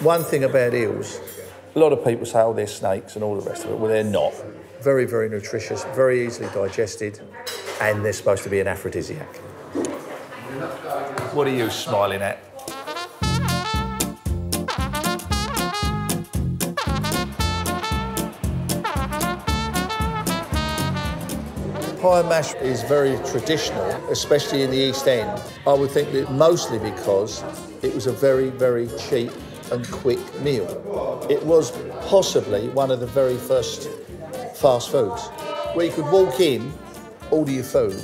One thing about eels, a lot of people say, oh, they're snakes and all the rest of it. Well, they're not. Very, very nutritious, very easily digested, and they're supposed to be an aphrodisiac. What are you smiling at? Pie and mash is very traditional, especially in the East End. I would think that mostly because it was a very, very cheap and quick meal. It was possibly one of the very first fast foods, where you could walk in, order your food,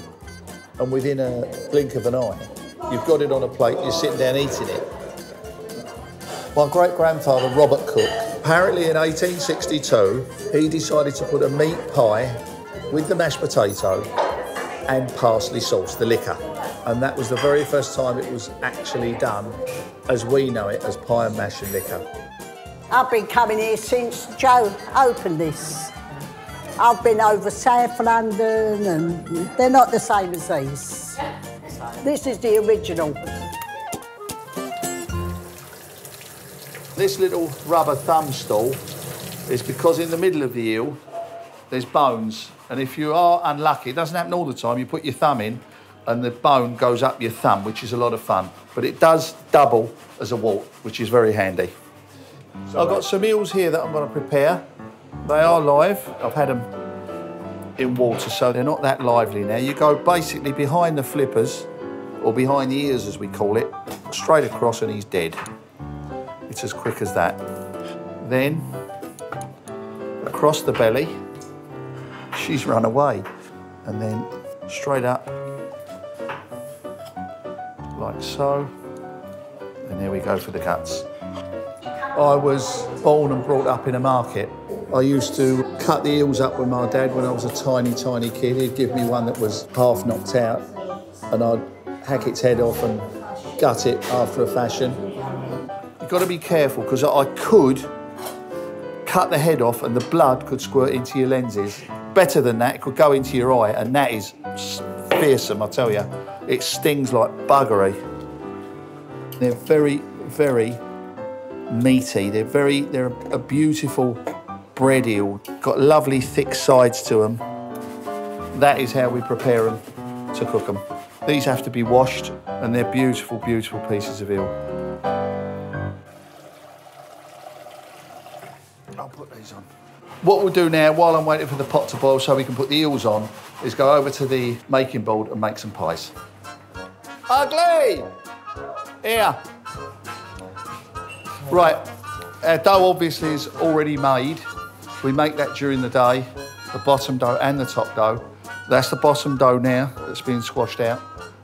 and within a blink of an eye, you've got it on a plate, you're sitting down eating it. My great-grandfather, Robert Cook, apparently in 1862, he decided to put a meat pie with the mashed potato and parsley sauce, the liquor. And that was the very first time it was actually done, as we know it, as pie and mash and liquor. I've been coming here since Joe opened this. I've been over South London and they're not the same as these. This is the original. This little rubber thumb stool is because in the middle of the eel, there's bones. And if you are unlucky, it doesn't happen all the time, you put your thumb in and the bone goes up your thumb, which is a lot of fun. But it does double as a wart, which is very handy. So I've got some eels here that I'm going to prepare. They are live. I've had them in water, so they're not that lively now. You go basically behind the flippers, or behind the ears as we call it, straight across and he's dead. It's as quick as that. Then, across the belly, she's run away. And then straight up, like so. And there we go for the guts. I was born and brought up in a market. I used to cut the eels up with my dad when I was a tiny, tiny kid. He'd give me one that was half knocked out and I'd hack its head off and gut it after a fashion. You've got to be careful because I could cut the head off and the blood could squirt into your lenses. Better than that, it could go into your eye, and that is fearsome, I tell you. It stings like buggery. They're very, very meaty. They're a beautiful bread eel. Got lovely thick sides to them. That is how we prepare them to cook them. These have to be washed, and they're beautiful, beautiful pieces of eel. I'll put these on. What we'll do now, while I'm waiting for the pot to boil so we can put the eels on, is go over to the making board and make some pies. Ugly! Here. Right, our dough obviously is already made. We make that during the day, the bottom dough and the top dough. That's the bottom dough now that's been squashed out.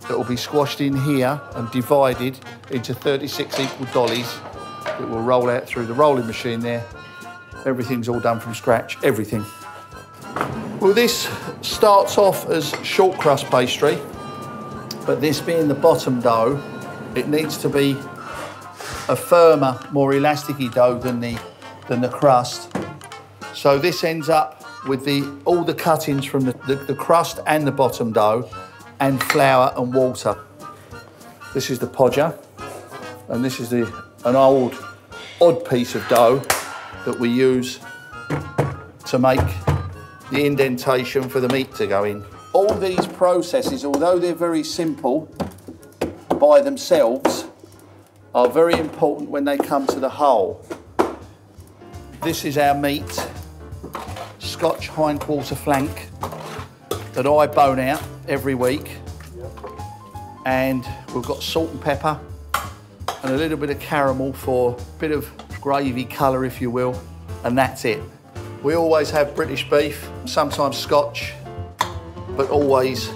That will be squashed in here and divided into 36 equal dollies. It will roll out through the rolling machine there. Everything's all done from scratch, everything. Well, this starts off as short crust pastry, but this being the bottom dough, it needs to be a firmer, more elasticy dough than the crust. So this ends up with all the cuttings from the crust and the bottom dough, and flour and water. This is the podger, and this is an old, odd piece of dough that we use to make the indentation for the meat to go in. All these processes, although they're very simple by themselves, are very important when they come to the whole. This is our meat, Scotch hindquarter flank, that I bone out every week. And we've got salt and pepper and a little bit of caramel for a bit of gravy colour, if you will, and that's it. We always have British beef, sometimes Scotch, but always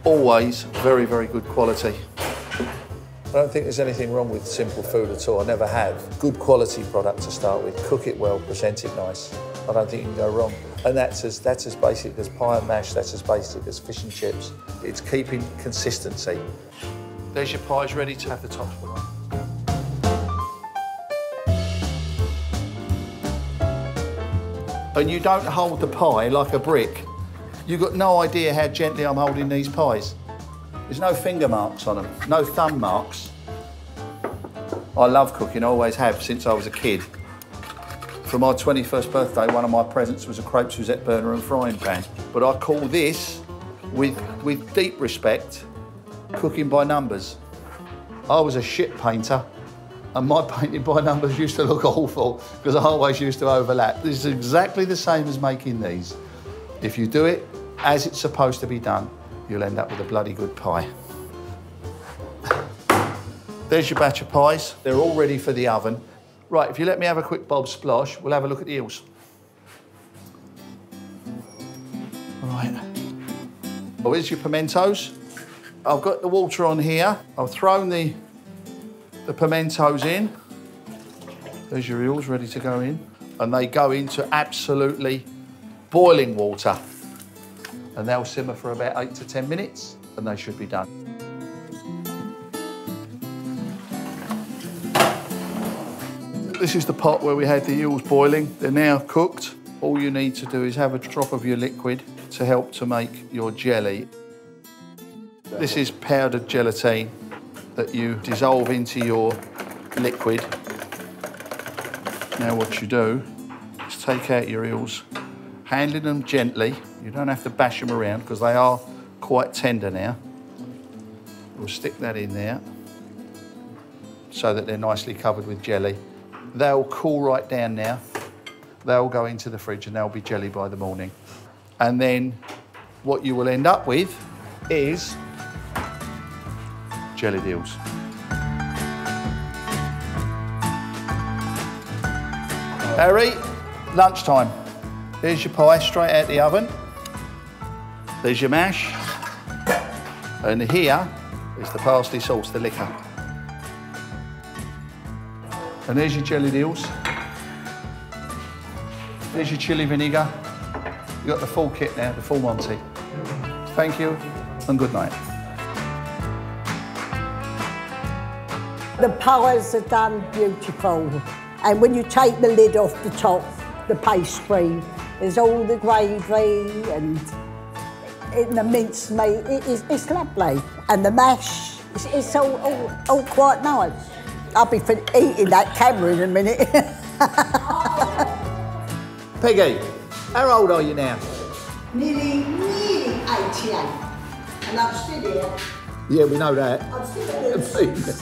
very, very good quality. I don't think there's anything wrong with simple food at all. I never have. Good quality product to start with. Cook it well, present it nice. I don't think you can go wrong. And that's as basic as pie and mash, that's as basic as fish and chips. It's keeping consistency. There's your pies ready to have the tops put on. And you don't hold the pie like a brick. You've got no idea how gently I'm holding these pies. There's no finger marks on them, no thumb marks. I love cooking, I always have since I was a kid. For my 21st birthday, one of my presents was a crepe Suzette burner and frying pan. But I call this, with deep respect, cooking by numbers. I was a shit painter, and my painting by numbers used to look awful because I always used to overlap. This is exactly the same as making these. If you do it as it's supposed to be done, you'll end up with a bloody good pie. There's your batch of pies. They're all ready for the oven. Right, if you let me have a quick bob splosh, we'll have a look at the eels. Right. Well, here's your pimentos. I've got the water on here. I've thrown the pimentos in. There's your eels ready to go in. And they go into absolutely boiling water. And they'll simmer for about 8 to 10 minutes, and they should be done. This is the pot where we had the eels boiling. They're now cooked. All you need to do is have a drop of your liquid to help to make your jelly. This is powdered gelatine that you dissolve into your liquid. Now what you do is take out your eels, handling them gently. You don't have to bash them around because they are quite tender now. We'll stick that in there so that they're nicely covered with jelly. They'll cool right down now. They'll go into the fridge and they'll be jelly by the morning. And then what you will end up with is jellied eels. Harry, lunchtime. Here's your pie straight out the oven. There's your mash. And here is the parsley sauce, the liquor. And there's your jellied eels. There's your chilli vinegar. You've got the full kit now, the full Monty. Thank you and good night. The pies are done beautiful. And when you take the lid off the top, the pastry, there's all the gravy and in the minced meat. It's lovely. And the mash, it's all quite nice. I'll be eating that camera in a minute. Peggy, how old are you now? Nearly 88. And I'm still here. Yeah, we know that. I'm still here.